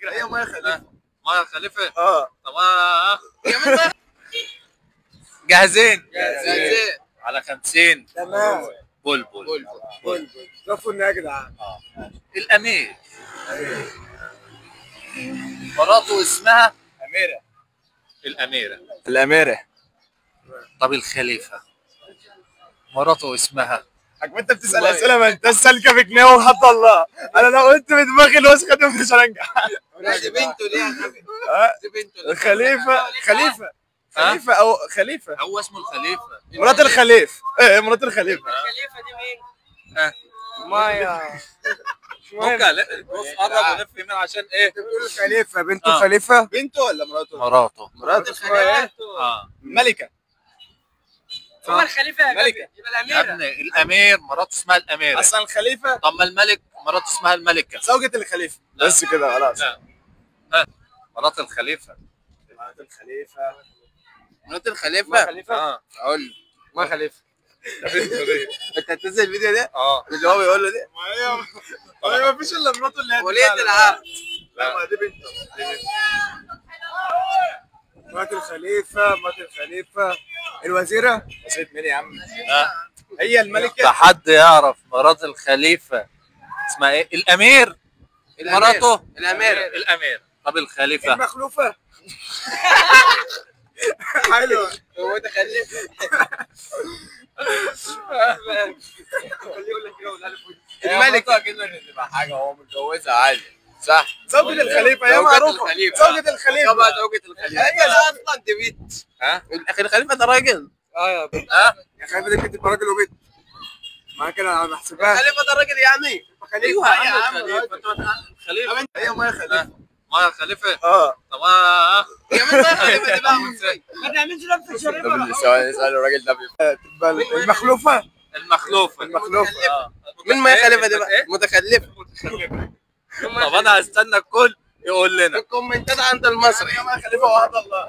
فكره. هي ميه خليفه. ميه خليفه. طب جاهزين جاهزين على 50. تمام. بلبل. شوفوا يا جدعان. الامير مراته اسمها اميره. الاميره. طب الخليفه مراته اسمها حاج انت بتسال اسئله ما انت سالكه في جنيه وحط الله. انا لو قلت من دماغي الوسخه دي مش هنجح. دي بنته ليه يا غبي؟ دي بنته خليفه او خليفه. هو اسمه الخليفه. مرات الخليف. مرات الخليفه. الخليفه دي مين؟ مايا. ممكن بص قرب ولف يمين عشان ايه؟ بتقول خليفه بنته خليفه. بنته ولا مراته؟ مرات الخليفه. ملكه. هو الخليفه يا ملكة. غبي يبقى يا الاميره. ابني الامير مراته اسمها الاميره. اصلا الخليفه. طب ما الملك مراته اسمها الملكه. زوجة الخليفه. بس كده خلاص. لا مرات الخليفه. مرات الخليفه. اقول ما خليفه. انت هتنزل الفيديو ده؟ اللي هو بيقول له ده؟ ما فيش الا مراته اللي هي ولية العهد. لا ما دي بنته. مرات الخليفه. الوزيره. وزيرة مين يا عم؟ هي الملكه. ده حد يعرف مرات الخليفه اسمها ايه؟ الامير. مراته الامير. طب الخليفه المخلوفه. حلو. هو ده خليفه. الملكه كده تبقى حاجه هو متجوزها عادي صح؟ زوجة الخليفه هي معروفه. زوجة الخليفه. طبعا زوجة الخليفه. هي اصلا دي بنت. الخليفه ده راجل. يا خليفه دي كنت راجل وبنت. ما كده انا بحسبها. الخليفه ده راجل يعني. ايوه يا عم الخليفه. هي ميه خليفه. ميه خليفه. طب يا مان ما الخليفه دي بقى ما تعملش نفسك شريفه. اسال الراجل ده تبقى المخلوفه. المخلوفه. مين ما الخليفه دي بقى؟ متخلفه. طب انا هستنى الكل يقول لنا الكومنتات عند المصري. خليفه وعد الله.